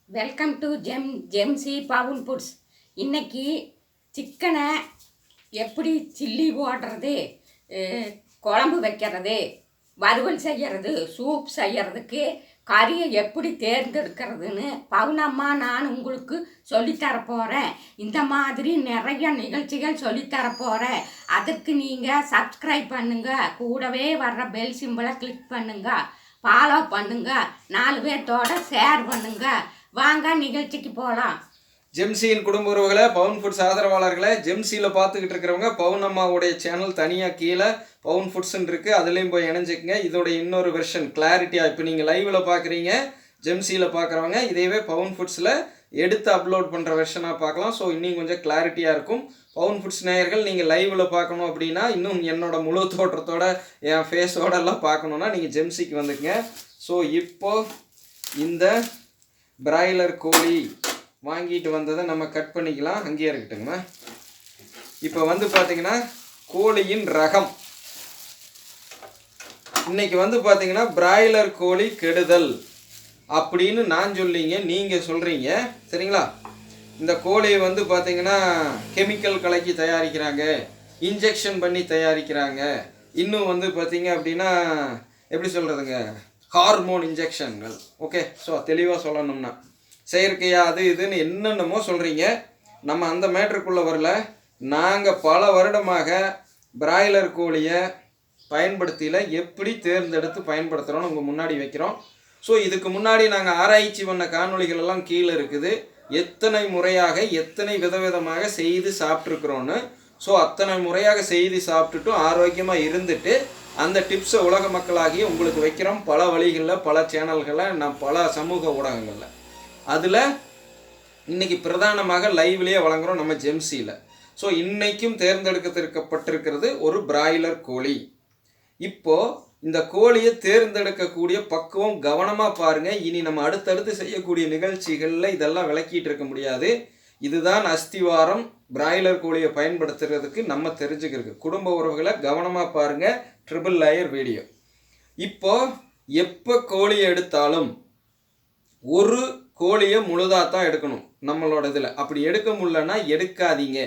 Welcome to ஜெம்சி பவுன் foods. இன்னைக்கு சிக்கனை எப்படி சில்லி போடுறது, குழம்பு வைக்கிறது, வறுவல் செய்கிறது, சூப் செய்கிறதுக்கு கறியை எப்படி தேர்ந்தெடுக்கிறதுன்னு பவுனம்மா நான் உங்களுக்கு சொல்லித்தரப்போகிறேன். இந்த மாதிரி நிறைய நிகழ்ச்சிகள் சொல்லித்தரப்போகிறேன். அதற்கு நீங்கள் சப்ஸ்கிரைப் பண்ணுங்கள், கூடவே வர்ற பெல் சிம்பிளை கிளிக் பண்ணுங்கள், ஃபாலோ பண்ணுங்கள், 4 பேர்த்தோட ஷேர் பண்ணுங்கள். வாங்க நிகழ்ச்சிக்கு போகலாம். ஜெம்சியின் குடும்ப உறவுகளை, பவுன் ஃபுட்ஸ் ஆதரவாளர்களை, ஜெம்சியில் பார்த்துக்கிட்டு இருக்கிறவங்க பவுன் அம்மாவுடைய சேனல் தனியாக கீழே பவுன் ஃபுட்ஸ்ன்னு இருக்குது, அதுலேயும் போய் இணைஞ்சிக்கங்க. இதோட இன்னொரு வெர்ஷன் கிளாரிட்டியாக இப்போ நீங்கள் லைவில் பார்க்குறீங்க, ஜெம்சியில் பார்க்குறவங்க இதையவே பவுன் ஃபுட்ஸில் எடுத்து அப்லோட் பண்ணுற வெர்ஷனாக பார்க்கலாம். ஸோ இன்னும் கொஞ்சம் கிளாரிட்டியாக இருக்கும். பவுன் ஃபுட்ஸ் நேயர்கள் நீங்கள் லைவில் பார்க்கணும் அப்படின்னா, இன்னும் என்னோட முழு தோற்றத்தோட என் ஃபேஸோடெல்லாம் பார்க்கணுன்னா நீங்கள் ஜெம்சிக்கு வந்துக்குங்க. ஸோ இப்போது இந்த பிராய்லர் கோழி வாங்கிட்டு வந்ததை நம்ம கட் பண்ணிக்கலாம். அங்கேயே இருக்கட்டுங்கம்மா. இப்போ வந்து பார்த்தீங்கன்னா கோழியின் ரகம் இன்னைக்கு வந்து பார்த்தீங்கன்னா பிராய்லர் கோழி கெடுதல் அப்படின்னு நான் சொல்லிங்க, நீங்கள் சொல்கிறீங்க சரிங்களா. இந்த கோழியை வந்து பார்த்தீங்கன்னா கெமிக்கல் கலக்கி தயாரிக்கிறாங்க, இன்ஜெக்ஷன் பண்ணி தயாரிக்கிறாங்க, இன்னும் வந்து பார்த்தீங்க அப்படின்னா எப்படி சொல்கிறதுங்க, ஹார்மோன் இன்ஜெக்ஷன்கள். ஓகே, ஸோ தெளிவாக சொல்லணும்னா செயற்கையா அது இதுன்னு என்னென்னமோ சொல்கிறீங்க. நம்ம அந்த மேட்ருக்குள்ளே வரல. நாங்கள் பல வருடமாக பிராய்லர் கோழியை பயன்படுத்தியில் எப்படி தேர்ந்தெடுத்து பயன்படுத்துகிறோன்னு உங்கள் முன்னாடி வைக்கிறோம். ஸோ இதுக்கு முன்னாடி நாங்கள் ஆராய்ச்சி பண்ண காணொளிகள் எல்லாம் கீழே இருக்குது. எத்தனை முறையாக எத்தனை விதவிதமாக செய்து சாப்பிட்ருக்குறோன்னு. ஸோ அத்தனை முறையாக செய்து சாப்பிட்டுட்டும் ஆரோக்கியமாக இருந்துட்டு அந்த டிப்ஸை உலக மக்களாகி உங்களுக்கு வைக்கிறோம். பல வழிகளில், பல சேனல்களில், பல சமூக ஊடகங்களில். அதில் இன்றைக்கி பிரதானமாக லைவ்லேயே வழங்குகிறோம் நம்ம ஜெம்சியில். ஸோ இன்றைக்கும் தேர்ந்தெடுக்கப்பட்டிருக்கிறது ஒரு பிராய்லர் கோழி. இப்போது இந்த கோழியை தேர்ந்தெடுக்கக்கூடிய பக்குவம் கவனமாக பாருங்கள். இனி நம்ம அடுத்தடுத்து செய்யக்கூடிய நிகழ்ச்சிகளில் இதெல்லாம் விளக்கிட்டு இருக்க முடியாது. இதுதான் அஸ்திவாரம் பிராய்லர் கோழியை பயன்படுத்துறதுக்கு நம்ம தெரிஞ்சுக்கிறது. குடும்ப உறவுகளை கவனமாக பாருங்கள். Triple layer video. இப்போ எப்போ கோழியை எடுத்தாலும் ஒரு கோழியை முழுதாக தான் எடுக்கணும் நம்மளோட இதில். அப்படி எடுக்க முடியலன்னா எடுக்காதீங்க.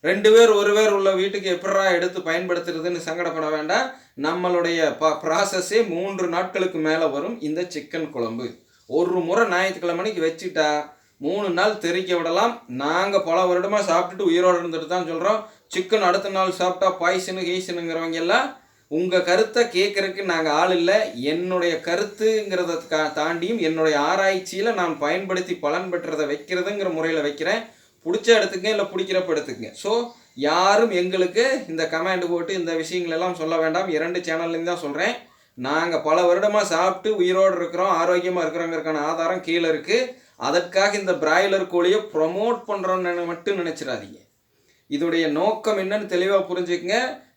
2 பேர் ஒரு பேர் உள்ள வீட்டுக்கு எப்படா எடுத்து பயன்படுத்துறதுன்னு சங்கடப்பட வேண்டாம். நம்மளுடைய ப்ராசஸே 3 நாட்களுக்கு மேலே வரும். இந்த சிக்கன் குழம்பு ஒரு முறை ஞாயிற்றுக்கிழமைக்கு வச்சுட்டா 3 நாள் தெறிக்க விடலாம். நாங்கள் பல வருடமாக சாப்பிட்டுட்டு உயிரோடு இருந்துட்டு தான் சொல்கிறோம். சிக்கன் அடுத்த நாள் சாப்பிட்டா பாய்சனு கீசனுங்கிறவங்க எல்லாம் உங்கள் கருத்தை கேட்குறதுக்கு நாங்கள் ஆள் இல்லை. என்னுடைய கருத்துங்கிறத தாண்டியும் என்னுடைய ஆராய்ச்சியில் நான் பயன்படுத்தி பலன் பெற்றதை வைக்கிறதுங்கிற முறையில் வைக்கிறேன். பிடிச்ச எடுத்துக்கங்க, இல்லை பிடிக்கிறப்ப எடுத்துக்கங்க. ஸோ யாரும் எங்களுக்கு இந்த கமெண்ட் போட்டு இந்த விஷயங்களெல்லாம் சொல்ல வேண்டாம். 2 சேனல்லேருந்து தான் சொல்கிறேன். நாங்கள் பல வருடமாக சாப்பிட்டு உயிரோடு இருக்கிறோம், ஆரோக்கியமாக இருக்கிறோங்கிறதுக்கான ஆதாரம் கீழே இருக்குது. அதற்காக இந்த பிராய்லர் கோழியை ப்ரொமோட் பண்ணுறோன்னு மட்டும் நினச்சிடாதீங்க. இதோடைய நோக்கம் என்னன்னு தெளிவாக புரிஞ்சுக்கங்க.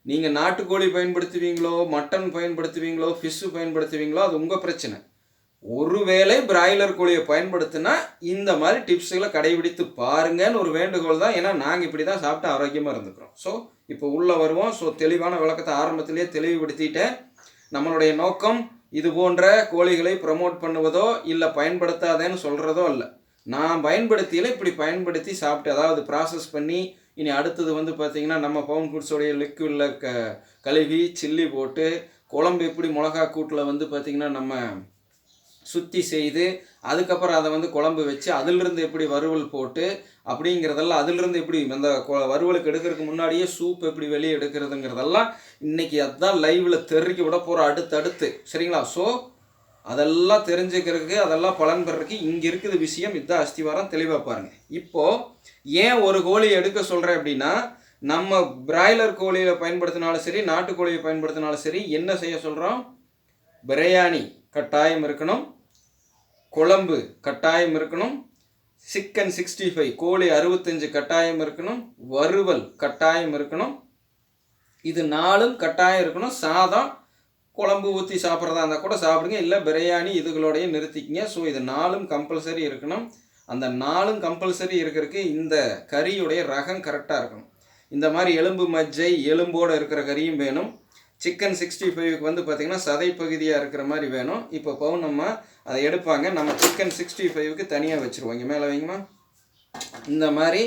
நீங்கள் நாட்டுக்கோழி பயன்படுத்துவீங்களோ, மட்டன் பயன்படுத்துவீங்களோ, ஃபிஷ்ஷு பயன்படுத்துவீங்களோ, அது உங்கள் பிரச்சனை. ஒருவேளை பிராய்லர் கோழியை பயன்படுத்தினா இந்த மாதிரி டிப்ஸுகளை கடைபிடித்து பாருங்கன்னு ஒரு வேண்டுகோள் தான். ஏன்னா நாங்கள் இப்படி தான் சாப்பிட்டு ஆரோக்கியமாக இருந்துக்கிறோம். ஸோ இப்போ உள்ளே வருவோம். ஸோ தெளிவான விளக்கத்தை ஆரம்பத்திலேயே தெளிவுபடுத்திட்டேன். நம்மளுடைய நோக்கம் இது போன்ற கோழிகளை ப்ரமோட் பண்ணுவதோ இல்லை பயன்படுத்தாதேன்னு சொல்கிறதோ இல்லை. நான் பயன்படுத்தியில் இப்படி பயன்படுத்தி சாப்பிட்டு, அதாவது ப்ராசஸ் பண்ணி, இனி அடுத்தது வந்து பார்த்திங்கன்னா நம்ம பவுன் ஃபுட்ஸோடைய லிக்விடில் கழுவி சில்லி போட்டு குழம்பு எப்படி மிளகா கூட்டில் வந்து பார்த்திங்கன்னா நம்ம சுத்தி செய்து அதுக்கப்புறம் அதை வந்து குழம்பு வச்சு அதிலிருந்து எப்படி வறுவல் போட்டு அப்படிங்கிறதெல்லாம், அதிலிருந்து எப்படி அந்த வறுவலுக்கு எடுக்கிறதுக்கு முன்னாடியே சூப் எப்படி வெளியே எடுக்கிறதுங்கிறதெல்லாம் இன்றைக்கி அதுதான் லைவில் தெரிவிக்க விட போகிறோம் அடுத்தடுத்து சரிங்களா. ஸோ அதெல்லாம் தெரிஞ்சுக்கிறதுக்கு, அதெல்லாம் பலன் பெறதுக்கு இங்கே இருக்குது விஷயம். இதுதான் அஸ்திவாரம். தெளிவாக பாருங்கள். இப்போது ஏன் ஒரு கோழியை எடுக்க சொல்கிறேன் அப்படின்னா, நம்ம பிராய்லர் கோழியை பயன்படுத்தினாலும் சரி, நாட்டுக்கோழியை பயன்படுத்தினாலும் சரி, என்ன செய்ய சொல்கிறோம்? பிரியாணி கட்டாயம் இருக்கணும், குழம்பு கட்டாயம் இருக்கணும், சிக்கன் 65 கோழி 65 கட்டாயம் இருக்கணும், வறுவல் கட்டாயம் இருக்கணும். இது 4ம் கட்டாயம் இருக்கணும். சாதம் குழம்பு ஊற்றி சாப்பிட்றதா இருந்தால் கூட சாப்பிடுங்க, இல்லை பிரியாணி இதுகளோடைய நிறுத்திக்கிங்க. ஸோ இது 4ம் கம்பல்சரி இருக்கணும். அந்த 4ம் கம்பல்சரி இருக்கிறதுக்கு இந்த கறியுடைய ரகம் கரெக்டாக இருக்கணும். இந்த மாதிரி எலும்பு மஜ்ஜை எலும்போடு இருக்கிற கறியும் வேணும், சிக்கன் 65க்கு வந்து பார்த்திங்கன்னா சதை பகுதியாக இருக்கிற மாதிரி வேணும். இப்போ பவுனம்மா அதை எடுப்பாங்க. நம்ம சிக்கன் 65க்கு தனியாக வச்சுருவோம். இங்கே மேலே வைங்கம்மா. இந்த மாதிரி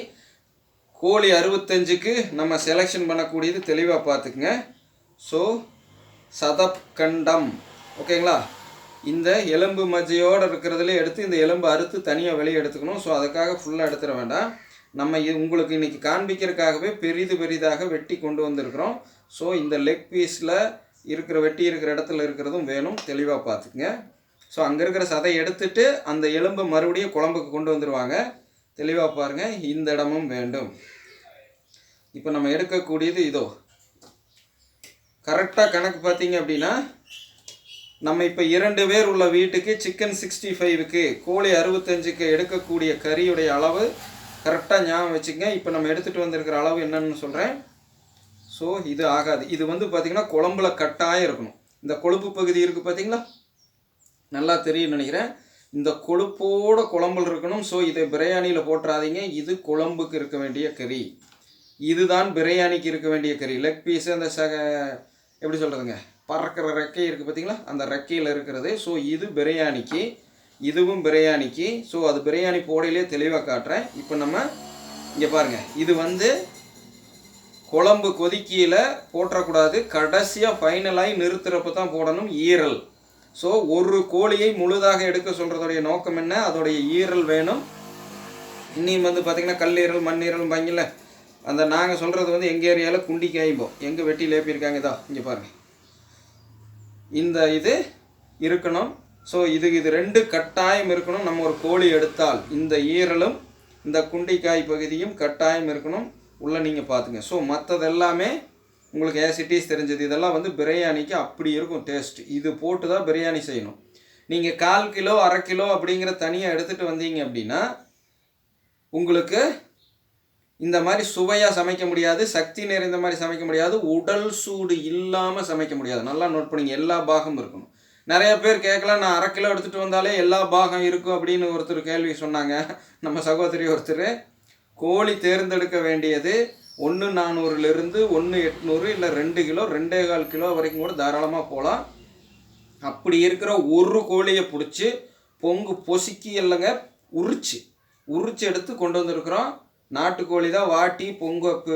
கோழி 65க்கு நம்ம செலெக்ஷன் பண்ணக்கூடியது தெளிவாக பார்த்துக்குங்க. ஸோ சதக்கண்டம் ஓகேங்களா. இந்த எலும்பு மஜ்ஜையோடு இருக்கிறதுலே எடுத்து இந்த எலும்பு அறுத்து தனியாக வெளியே எடுத்துக்கணும். ஸோ அதுக்காக ஃபுல்லாக எடுத்துட வேண்டாம். நம்ம உங்களுக்கு இன்றைக்கி காண்பிக்கிறதுக்காகவே பெரிதாக வெட்டி கொண்டு வந்திருக்கிறோம். ஸோ இந்த லெக் பீஸில் வெட்டி இருக்கிற இடத்துல இருக்கிறதும் வேணும், தெளிவாக பார்த்துக்குங்க. ஸோ அங்கே இருக்கிற சதை எடுத்துட்டு அந்த எலும்பு மறுபடியும் குழம்புக்கு கொண்டு வந்துடுவாங்க. தெளிவாக பாருங்கள், இந்த இடமும் வேண்டும். இப்போ நம்ம எடுக்கக்கூடியது இதோ கரெக்டாக கணக்கு பார்த்தீங்க அப்படின்னா, நம்ம இப்போ 2 பேர் உள்ள வீட்டுக்கு சிக்கன் 65க்கு கோழி 65க்கு எடுக்கக்கூடிய கறியுடைய அளவு கரெக்டாக ஞாபகம் வச்சுக்கங்க. இப்போ நம்ம எடுத்துகிட்டு வந்திருக்கிற அளவு என்னன்னு சொல்கிறேன். ஸோ இது ஆகாது. இது வந்து பார்த்திங்கன்னா குழம்புல கட்டாயம் இருக்கணும். இந்த கொழுப்பு பகுதி இருக்குது பார்த்திங்களா, நல்லா தெரியும் நினைக்கிறேன். இந்த கொழுப்போட குழம்புல இருக்கணும். ஸோ இதை பிரியாணியில் போட்டுறாதீங்க. இது குழம்புக்கு இருக்க வேண்டிய கறி, இதுதான் பிரியாணிக்கு இருக்க வேண்டிய கறி. லெக் பீஸு அந்த எப்படி சொல்கிறதுங்க, பறக்கிற ரெக்கை இருக்குது பார்த்திங்களா, அந்த ரெக்கையில் இருக்கிறது. ஸோ இது பிரியாணிக்கு, இதுவும் பிரியாணிக்கு. ஸோ அது பிரியாணி போடையிலே தெளிவாக காட்டுறேன். இப்போ நம்ம இங்கே பாருங்கள், இது வந்து குழம்பு கொதிக்கையில் போட்டுறக்கூடாது, கடைசியாக ஃபைனலாகி நிறுத்துறப்ப தான் போடணும். ஈரல். ஸோ ஒரு கோழியை முழுதாக எடுக்க சொல்கிறதுடைய நோக்கம் என்ன, அதோடைய ஈரல் வேணும். இன்னும் வந்து பார்த்திங்கன்னா கல்லீரல் மண்ணீரல் பாங்கில அந்த நாங்கள் சொல்கிறது வந்து எங்கள் ஏரியாவில் குண்டி காய்ப்போம், எங்கே வெட்டி லேப்பியிருக்காங்க. இதா இங்கே பாருங்கள், இந்த இது இருக்கணும். ஸோ இது 2 கட்டாயம் இருக்கணும். நம்ம ஒரு கோழி எடுத்தால் இந்த ஈரலும் இந்த குண்டிக்காய் பகுதியும் கட்டாயம் இருக்கணும். உள்ளே நீங்கள் பார்த்துங்க. ஸோ மற்றது எல்லாமே உங்களுக்கு ஏசிட்டிஸ் தெரிஞ்சது. இதெல்லாம் வந்து பிரியாணிக்கு அப்படி இருக்கும் டேஸ்ட். இது போட்டு தான் பிரியாணி செய்யணும். நீங்கள் 1/4 கிலோ 1/2 கிலோ அப்படிங்கிற தனியாக எடுத்துகிட்டு வந்தீங்க அப்படின்னா உங்களுக்கு இந்த மாதிரி சுவையாக சமைக்க முடியாது, சக்தி நிறைந்த மாதிரி சமைக்க முடியாது, உடல் சூடு இல்லாமல் சமைக்க முடியாது. நல்லா நோட் பண்ணிங்க, எல்லா பாகமும் இருக்கணும். நிறைய பேர் கேட்கலாம், நான் 1/2 கிலோ எடுத்துகிட்டு வந்தாலே எல்லா பாகம் இருக்கும் அப்படின்னு ஒருத்தர் கேள்வி சொன்னாங்க. நம்ம சகோதரி ஒருத்தர். கோழி தேர்ந்தெடுக்க வேண்டியது 1,400 1,800 இல்லை 2 கிலோ 2.25 கிலோ வரைக்கும் கூட தாராளமாக போகலாம். அப்படி இருக்கிற ஒரு கோழியை பிடிச்சி பொசுக்கி இல்லைங்க உரிச்சு எடுத்து கொண்டு வந்திருக்கிறோம். நாட்டுக்கோழி தான் வாட்டி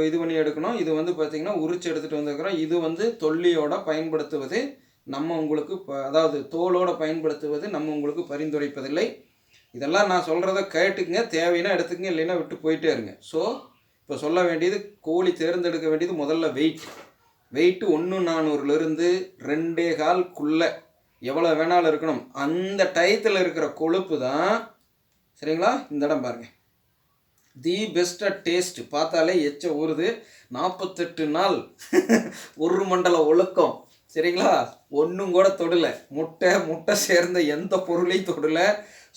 இது பண்ணி எடுக்கணும். இது வந்து பார்த்திங்கன்னா உரிச்சு எடுத்துகிட்டு வந்திருக்கிறோம். இது வந்து தொல்லியோட பயன்படுத்துவது நம்ம உங்களுக்கு அதாவது தோலோடு பயன்படுத்துவது நம்ம உங்களுக்கு பரிந்துரைப்பதில்லை. இதெல்லாம் நான் சொல்கிறத கேட்டுக்குங்க, தேவைன்னா எடுத்துக்கங்க, இல்லைன்னா விட்டு போயிட்டே இருங்க. ஸோ இப்போ சொல்ல வேண்டியது, கோழி தேர்ந்தெடுக்க வேண்டியது முதல்ல வெயிட்டு 1,400 2.25 எவ்வளோ வேணாலும் இருக்கணும். அந்த டயத்தில் இருக்கிற கொழுப்பு தான் சரிங்களா. இந்த இடம் பாருங்கள், தி பெஸ்ட்டாக டேஸ்ட். பார்த்தாலே எச்ச ஊறுது. 48 நாள் ஒரு மண்டல ஒழுக்கம் சரிங்களா. ஒன்றும் கூட தொடலை, முட்டை சேர்ந்த எந்த பொருளையும் தொடலை.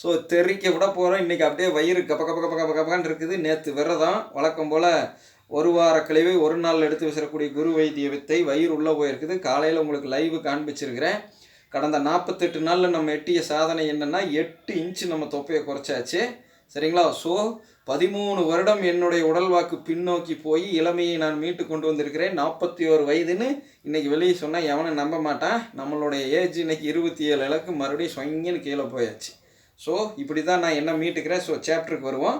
ஸோ தெறிக்க விட போகிறோம். இன்றைக்கி அப்படியே வயிறு கப்பக்கான்னு இருக்குது. நேற்று விரதம், வழக்கம் போல் 1 வார கழிவு 1 நாள் எடுத்து விசிறக்கூடிய குரு வைத்திய வித்தை வயிறு உள்ளே போயிருக்குது. காலையில் உங்களுக்கு லைவு காண்பிச்சிருக்கிறேன். கடந்த 48 நாளில் நம்ம எட்டிய சாதனை என்னென்னா 8 இன்ச்சு நம்ம தொப்பையை குறைச்சாச்சு சரிங்களா. ஸோ 13 வருடம் என்னுடைய உடல்வாக்கு பின்னோக்கி போய் இளமையை நான் மீட்டு கொண்டு வந்திருக்கிறேன். 41 வயதுன்னு இன்றைக்கி வெளியே சொன்னால் எவனும் நம்ப மாட்டான். நம்மளுடைய ஏஜ் இன்றைக்கி 27 இலக்கு மறுபடியும் சொங்கன்னு கீழே போயாச்சு. ஸோ இப்படி தான் நான் என்ன மீட்டுக்கிறேன். ஸோ சாப்டருக்கு வருவோம்.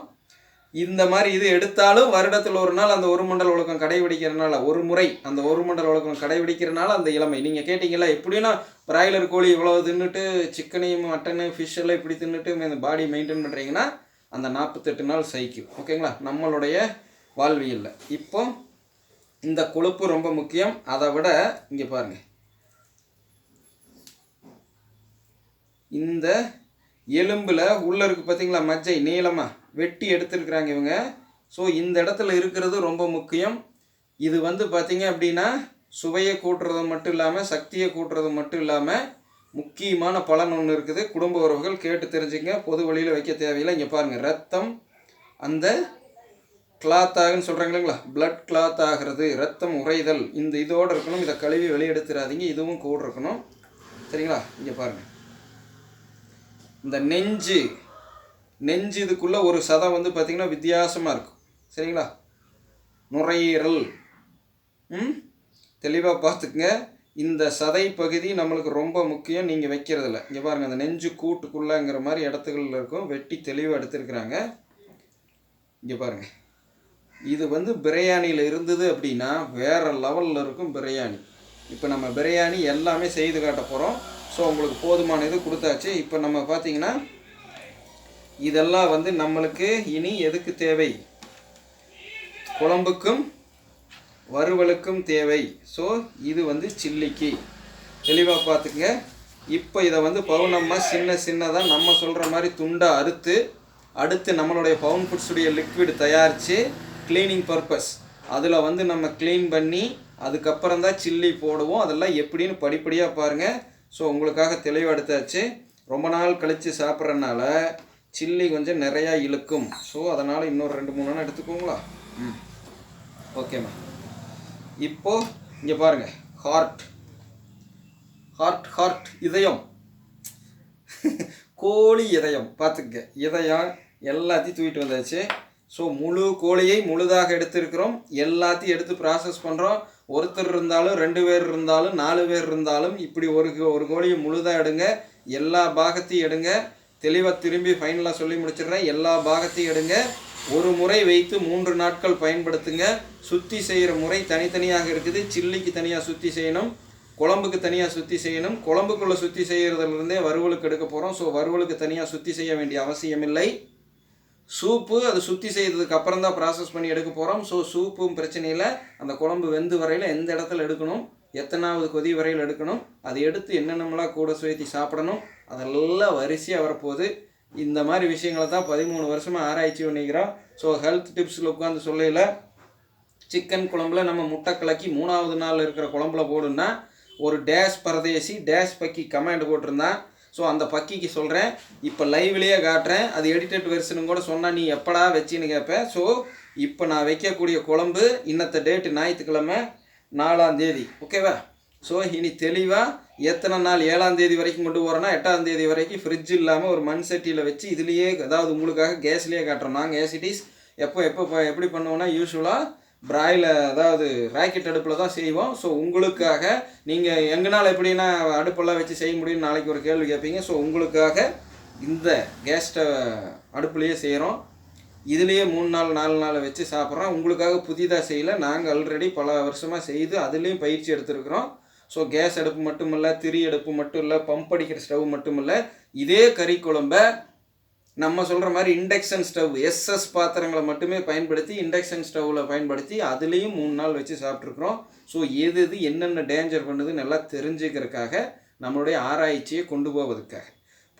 இந்த மாதிரி இது எடுத்தாலும் வருடத்தில் ஒரு நாள் அந்த 1 மண்டல ஒழுக்கம் கடைபிடிக்கிறனால, ஒரு முறை அந்த 1 மண்டல ஒழுக்கம் கடைபிடிக்கிறனால அந்த இளமை. நீங்கள் கேட்டிங்களா எப்படின்னா பிராய்லர் கோழி இவ்வளோ தின்னுட்டு சிக்கனையும் மட்டனு ஃபிஷ் எல்லாம் இப்படி தின்னுட்டு இந்த பாடி மெயின்டைன் பண்ணுறீங்கன்னா அந்த 48 நாள் சைக்கிள் ஓகேங்களா நம்மளுடைய வாழ்வியலில். இப்போ இந்த கொழுப்பு ரொம்ப முக்கியம். அதை விட இங்கே பாருங்கள், இந்த எலும்பில் உள்ளே இருக்குது பார்த்தீங்களா மஜ்ஜை நீளமாக வெட்டி எடுத்துருக்குறாங்க இவங்க. ஸோ இந்த இடத்துல இருக்கிறது ரொம்ப முக்கியம். இது வந்து பார்த்திங்க அப்படின்னா சுவையை கூட்டுறது மட்டும் இல்லாமல் சக்தியை கூட்டுறது மட்டும் இல்லாமல் முக்கியமான பலன் ஒன்று இருக்குது. குடும்ப உறவுகள் கேட்டு தெரிஞ்சுங்க, பொது வழியில் வைக்க தேவையில்லை. இங்கே பாருங்கள், ரத்தம் அந்த கிளாத் ஆகுன்னு சொல்கிறாங்க இல்லைங்களா, பிளட் கிளாத் ஆகிறது, ரத்தம் உறைதல், இந்த இதோடு இருக்கணும். இதை கழுவி வெளியெடுத்துடாதீங்க, இதுவும் கூட இருக்கணும் சரிங்களா. இங்கே பாருங்கள், இந்த நெஞ்சு இதுக்குள்ளே ஒரு சதம் வந்து பார்த்திங்கன்னா வித்தியாசமாக இருக்கும் சரிங்களா. நுரையீரல் தெளிவாக பார்த்துக்குங்க. இந்த சதை பகுதி நம்மளுக்கு ரொம்ப முக்கியம். நீங்கள் வைக்கிறதில்ல. இங்கே பாருங்கள், அந்த நெஞ்சு கூட்டுக்குள்ளங்கிற மாதிரி இடத்துகளில் இருக்கும். வெட்டி தெளிவாக எடுத்துருக்குறாங்க. இங்கே பாருங்கள், இது வந்து பிரியாணியில் இருந்தது அப்படின்னா வேறு லெவலில் இருக்கும் பிரியாணி. இப்போ நம்ம பிரியாணி எல்லாமே செய்து காட்ட போகிறோம். ஸோ உங்களுக்கு போதுமான இது கொடுத்தாச்சு. இப்போ நம்ம பார்த்திங்கன்னா இதெல்லாம் வந்து நம்மளுக்கு இனி எதுக்கு தேவை? குழம்புக்கும் வறுவலுக்கும் தேவை. ஸோ இது வந்து சில்லிக்கு தெளிவாக பார்த்துக்குங்க. இப்போ இதை வந்து பவுனம்மா சின்னதாக நம்ம சொல்கிற மாதிரி துண்டை அறுத்து அடுத்து நம்மளுடைய பவுன் ஃபுட்ஸுடைய லிக்விட் தயாரித்து க்ளீனிங் பர்பஸ் அதில் வந்து நம்ம க்ளீன் பண்ணி அதுக்கப்புறம் தான் சில்லி போடுவோம். அதெல்லாம் எப்படின்னு படிப்படியாக பாருங்கள். ஸோ உங்களுக்காக தெளிவாக எடுத்தாச்சு. ரொம்ப நாள் கழித்து சாப்பிட்றதுனால சில்லி கொஞ்சம் நிறையா இழுக்கும். ஸோ அதனால் இன்னொரு 2-3 நாள் எடுத்துக்கோங்களா? ஓகேம்மா. இப்போது இங்கே பாருங்கள், ஹார்ட் இதயம் கோழி இதயம் பார்த்துக்க. இதயம் எல்லாத்தையும் தூக்கிட்டு வந்தாச்சு. ஸோ முழு கோழியை முழுதாக எடுத்துருக்கிறோம். எல்லாத்தையும் எடுத்து ப்ராசஸ் பண்ணுறோம். ஒருத்தர் இருந்தாலும் 2 பேர் இருந்தாலும் 4 பேர் இருந்தாலும் இப்படி ஒரு கோழியை முழுதாக எடுங்க. எல்லா பாகத்தையும் எடுங்க. தெளிவாக திரும்பி ஃபைனலாக சொல்லி முடிச்சிடுறேன். எல்லா பாகத்தையும் எடுங்க. ஒரு முறை வைத்து 3 நாட்கள் பயன்படுத்துங்க. சுத்தி செய்கிற முறை தனித்தனியாக இருக்குது. சில்லிக்கு தனியாக சுத்தி செய்யணும், குழம்புக்கு தனியாக சுத்தி செய்யணும். குழம்புக்குள்ளே சுத்தி செய்கிறதுலேருந்தே வறுவலுக்கு எடுக்க போகிறோம். ஸோ வறுவலுக்கு தனியாக சுத்தி செய்ய வேண்டிய அவசியமில்லை. சூப்பு அது சுத்தி செய்ததுக்கு அப்புறம் தான் ப்ராசஸ் பண்ணி எடுக்க போகிறோம். ஸோ சூப்பும் பிரச்சனை இல்லை. அந்த குழம்பு வெந்து வரையில் எந்த இடத்துல எடுக்கணும், எத்தனாவது கொதி வரையில் எடுக்கணும், அதை எடுத்து என்னென்னலாம் கூட சேர்த்து சாப்பிடணும், அதெல்லாம் வரிசையாக வரப்போகுது. இந்த மாதிரி விஷயங்களை தான் 13 வருஷமாக ஆராய்ச்சி பண்ணிக்கிறோம். ஸோ ஹெல்த் டிப்ஸில் உட்காந்து சொல்லல. சிக்கன் குழம்புல நம்ம முட்டை கலக்கி 3ஆவது நாள் இருக்கிற குழம்புல போடுன்னா ஒரு டேஷ் பரதேசி டேஷ் பக்கி கமெண்ட் போட்டிருந்தான். ஸோ அந்த பக்கிக்கு சொல்கிறேன், இப்போ லைவ்லேயே காட்டுறேன். அது எடிட்டட் வெர்ஷனும் கூட சொன்னால் நீ எப்படா வச்சின்னு கேட்பேன். ஸோ இப்போ நான் வைக்கக்கூடிய குழம்பு இன்னத்த டேட்டு ஞாயிற்றுக்கிழமை 4ஆம் தேதி. ஓகேவா? ஸோ இனி தெளிவாக எத்தனை நாள் 7ஆம் தேதி வரைக்கும் கொண்டு போகிறோன்னா 8ஆம் தேதி வரைக்கும் ஃப்ரிட்ஜ் இல்லாமல் ஒரு மண் சட்டியில் வச்சு இதுலேயே, அதாவது உங்களுக்காக கேஸ்லேயே காட்டுறோம். நாங்கள் ஏசிட்டிஸ் எப்படி பண்ணுவோன்னா யூஸ்வலாக பிராயில், அதாவது ராக்கெட் அடுப்பில் தான் செய்வோம். ஸோ உங்களுக்காக நீங்கள் எங்கனால் எப்படின்னா அடுப்பெல்லாம் வச்சு செய்ய முடியும்னு நாளைக்கு ஒரு கேள்வி கேட்பீங்க. ஸோ உங்களுக்காக இந்த கேஸ் அடுப்புலையே செய்கிறோம். இதுலேயே 3 நாள் 4 நாள் வச்சு சாப்பிட்றோம். உங்களுக்காக புதிதாக செய்யலை. நாங்கள் ஆல்ரெடி பல வருஷமாக செய்து அதுலேயும் பயிற்சி எடுத்துருக்குறோம். ஸோ கேஸ் அடுப்பு மட்டும் இல்லை, திரி அடுப்பு மட்டும் இல்லை, பம்ப் அடிக்கிற ஸ்டவ் மட்டும் இல்லை, இதே கறி குழம்பை நம்ம சொல்கிற மாதிரி இண்டக்ஷன் ஸ்டவ் எஸ்எஸ் பாத்திரங்களை மட்டுமே பயன்படுத்தி இண்டக்ஷன் ஸ்டவ்வில் பயன்படுத்தி அதுலேயும் 3 நாள் வச்சு சாப்பிட்ருக்குறோம். ஸோ எது என்னென்ன டேஞ்சர் பண்ணுதுன்னு நல்லா தெரிஞ்சுக்கிறதுக்காக, நம்மளுடைய ஆராய்ச்சியை கொண்டு போவதுக்காக.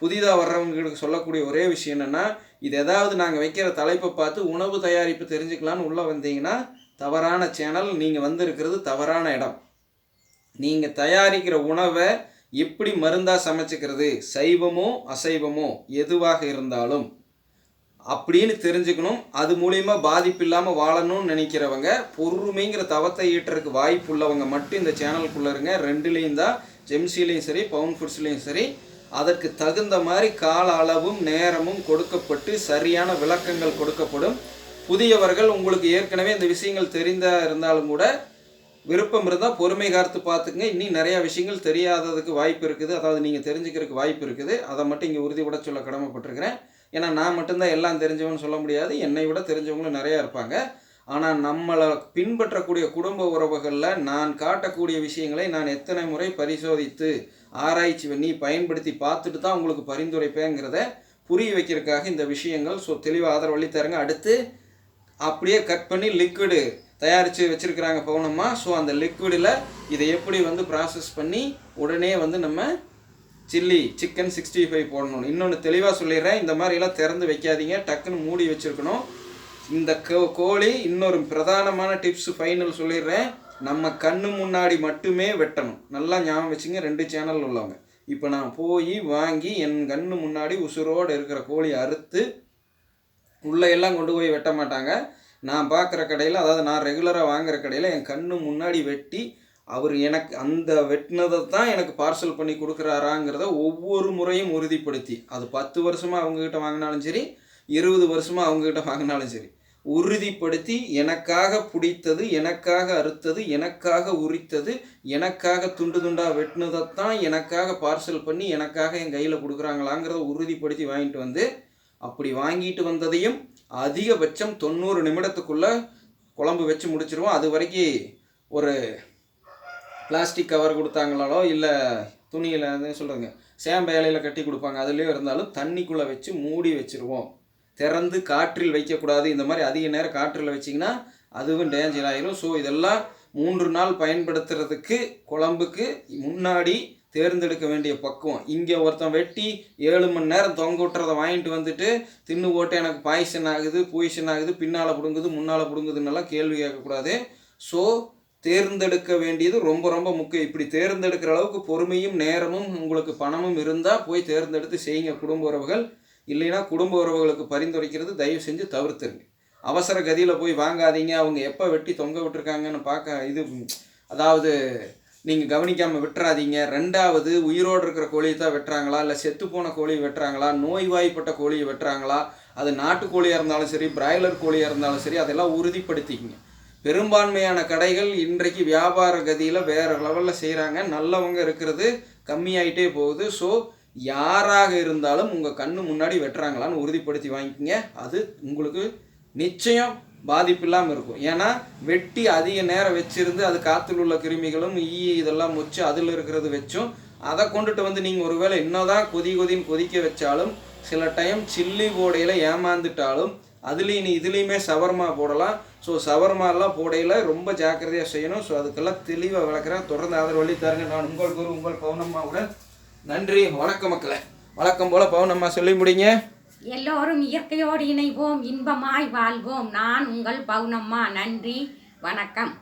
புதிதாக வர்றவங்களுக்கு சொல்லக்கூடிய ஒரே விஷயம் என்னென்னா, இது ஏதாவது நாங்கள் வைக்கிற தலைப்பை பார்த்து உணவு தயாரிப்பு தெரிஞ்சுக்கலான்னு உள்ளே வந்தீங்கன்னா தவறான சேனல். நீங்கள் வந்திருக்கிறது தவறான இடம். நீங்கள் தயாரிக்கிற உணவை எப்படி மருந்தாக சமைச்சிக்கிறது, சைவமோ அசைவமோ எதுவாக இருந்தாலும் அப்படின்னு தெரிஞ்சுக்கணும். அது மூலிமா பாதிப்பு இல்லாமல் வாழணும்னு நினைக்கிறவங்க, பொறுமைங்கிற தவத்தை ஈட்டுறதுக்கு வாய்ப்பு உள்ளவங்க மட்டும் இந்த சேனலுக்குள்ளே இருங்க. 2லேயும் தான், ஜெம்சிலையும் சரி பவுன் ஃபுட்ஸ்லேயும் சரி, அதற்கு தகுந்த மாதிரி கால அளவும் நேரமும் கொடுக்கப்பட்டு சரியான விளக்கங்கள் கொடுக்கப்படும். புதியவர்கள் உங்களுக்கு ஏற்கனவே இந்த விஷயங்கள் இருந்தாலும் கூட விருப்பம் இருந்தால் பொறுமை காத்து பார்த்துக்குங்க. இன்னும் நிறையா விஷயங்கள் தெரியாததுக்கு வாய்ப்பு இருக்குது, அதாவது நீங்கள் தெரிஞ்சுக்கிறதுக்கு வாய்ப்பு இருக்குது. அதை மட்டும் இங்கே உறுதிப்பட சொல்ல கடமைப்பட்டிருக்கிறேன். ஏன்னா நான் மட்டும்தான் எல்லாம் தெரிஞ்சவங்கன்னு சொல்ல முடியாது. என்னை விட தெரிஞ்சவங்களும் நிறையா இருப்பாங்க. ஆனால் நம்மளை பின்பற்றக்கூடிய குடும்ப உறவுகளில் நான் காட்டக்கூடிய விஷயங்களை நான் எத்தனை முறை பரிசோதித்து ஆராய்ச்சி பண்ணி பயன்படுத்தி பார்த்துட்டு தான் உங்களுக்கு பரிந்துரைப்பேங்கிறத புரிய வைக்கிறதுக்காக இந்த விஷயங்கள். ஸோ தெளிவாக ஆதரவளி தருங்க. அடுத்து அப்படியே கட் பண்ணி லிக்விடு தயாரித்து வச்சுருக்கிறாங்க பவுனம்மா. ஸோ அந்த லிக்விடில் இதை எப்படி வந்து ப்ராசஸ் பண்ணி உடனே வந்து நம்ம சிக்கன் 65 போடணும். இன்னொன்று தெளிவாக சொல்லிடுறேன், இந்த மாதிரிலாம் திறந்து வைக்காதீங்க, டக்குன்னு மூடி வச்சுருக்கணும். இந்த கோழி இன்னொரு பிரதானமான டிப்ஸ் ஃபைனல் சொல்லிடுறேன், நம்ம கண்ணு முன்னாடி மட்டுமே வெட்டணும். நல்லா ஞாபகம் வச்சுங்க 2 சேனல் உள்ளவங்க. இப்போ நான் போய் வாங்கி என் கண்ணு முன்னாடி உசுரோடு இருக்கிற கோழி அறுத்து உள்ளே எல்லாம் கொண்டு போய் வெட்ட மாட்டாங்க. நான் பார்க்குற கடையில், அதாவது நான் ரெகுலராக வாங்குகிற கடையில் என் கண்ணு முன்னாடி வெட்டி அவர் எனக்கு அந்த வெட்டினதை தான் எனக்கு பார்சல் பண்ணி கொடுக்குறாராங்கிறத ஒவ்வொரு முறையும் உறுதிப்படுத்தி, அது 10 வருஷமாக அவங்கக்கிட்ட வாங்கினாலும் சரி, 20 வருஷமாக அவங்கக்கிட்ட வாங்கினாலும் சரி, உறுதிப்படுத்தி எனக்காக பிடித்தது, எனக்காக அறுத்தது, எனக்காக உரித்தது, எனக்காக துண்டு துண்டாக வெட்டினதைத்தான் எனக்காக பார்சல் பண்ணி எனக்காக என் கையில் கொடுக்குறாங்களாங்கிறத உறுதிப்படுத்தி வாங்கிட்டு வந்து, அப்படி வாங்கிட்டு வந்ததையும் அதிகபட்சம் 90 நிமிடத்துக்குள்ளே குழம்பு வச்சு முடிச்சிருவோம். அது வரைக்கும் ஒரு பிளாஸ்டிக் கவர் கொடுத்தாங்களாலோ இல்லை துணியில் சொல்கிறேங்க சேம்பு இலையில் கட்டி கொடுப்பாங்க, அதுலேயோ இருந்தாலும் தண்ணிக்குள்ளே வச்சு மூடி வச்சுருவோம். திறந்து காற்றில் வைக்கக்கூடாது. இந்த மாதிரி அதிக நேரம் காற்றில் வச்சிங்கன்னா அதுவும் டேஞ்சர் ஆகிரும். ஸோ இதெல்லாம் 3 நாள் பயன்படுத்துறதுக்கு குழம்புக்கு முன்னாடி தேர்ந்தெடுக்க வேண்டிய பக்குவம். இங்கே ஒருத்தன் வெட்டி 7 மணி நேரம் தொங்க விட்டுறதை வாங்கிட்டு வந்துட்டு தின்னு போட்டு எனக்கு பாய்சன் ஆகுது, பொய்சன் ஆகுது, பின்னால் பிடுங்குது, முன்னால் பிடுங்குதுன்னெல்லாம் கேள்வி கேட்கக்கூடாது. ஸோ தேர்ந்தெடுக்க வேண்டியது ரொம்ப ரொம்ப முக்கியம். இப்படி தேர்ந்தெடுக்கிற அளவுக்கு பொறுமையும் நேரமும் உங்களுக்கு பணமும் இருந்தால் போய் தேர்ந்தெடுத்து செய்யுங்க குடும்ப உறவுகள். இல்லைன்னா குடும்ப உறவுகளுக்கு பரிந்துரைக்கிறது தயவு செஞ்சு தவிர்த்துருங்க. அவசர கதியில் போய் வாங்காதீங்க. அவங்க எப்போ வெட்டி தொங்க விட்டுருக்காங்கன்னு அதாவது நீங்கள் கவனிக்காமல் விட்டுறாதீங்க. 2வது உயிரோடு இருக்கிற கோழியை தான் வெட்டுறாங்களா, இல்லை செத்துப்போன கோழியை வெட்டுறாங்களா, நோய்வாய்ப்பட்ட கோழியை வெட்டுறாங்களா, அது நாட்டுக்கோழியாக இருந்தாலும் சரி, பிராய்லர் கோழியாக இருந்தாலும் சரி, அதெல்லாம் உறுதிப்படுத்திக்கிங்க. பெரும்பான்மையான கடைகள் இன்றைக்கு வியாபார கதியில் வேறு லெவலில் செய்கிறாங்க. நல்லவங்க இருக்கிறது கம்மியாயிட்டே போகுது. ஸோ யாராக இருந்தாலும் உங்கள் கண்ணு முன்னாடி வெட்டுறாங்களான்னு உறுதிப்படுத்தி வாங்கிக்கிங்க. அது உங்களுக்கு நிச்சயம் பாதிப்பு இல்லாமல் இருக்கும். ஏன்னா வெட்டி அதிக நேரம் வச்சிருந்து அது காற்றுல உள்ள கிருமிகளும் இதெல்லாம் வச்சு அதில் இருக்கிறது வச்சும் அதை கொண்டுட்டு வந்து நீங்கள் ஒருவேளை இன்னதான் கொதின்னு கொதிக்க வச்சாலும் சில டைம் சில்லி போடையில் ஏமாந்துட்டாலும் அதுலேயும் இதுலேயுமே சவர்மா போடலாம். ஸோ சவர்மாலாம் போடையில் ரொம்ப ஜாக்கிரதையாக செய்யணும். ஸோ அதுக்கெல்லாம் தெளிவாக விளக்குறேன். தொடர்ந்து ஆதரவு வழி தருங்க. நான் உங்கள் குரு உங்கள் பவுனம்மாவுடன். நன்றி, வணக்கம் மக்களே. வழக்கம் போல் பவுனம்மா சொல்லி முடிங்க. எல்லோரும் இயற்கையோடு இணைவோம், இன்பமாய் வாழ்வோம். நான் உங்கள் பவுனம்மா. நன்றி, வணக்கம்.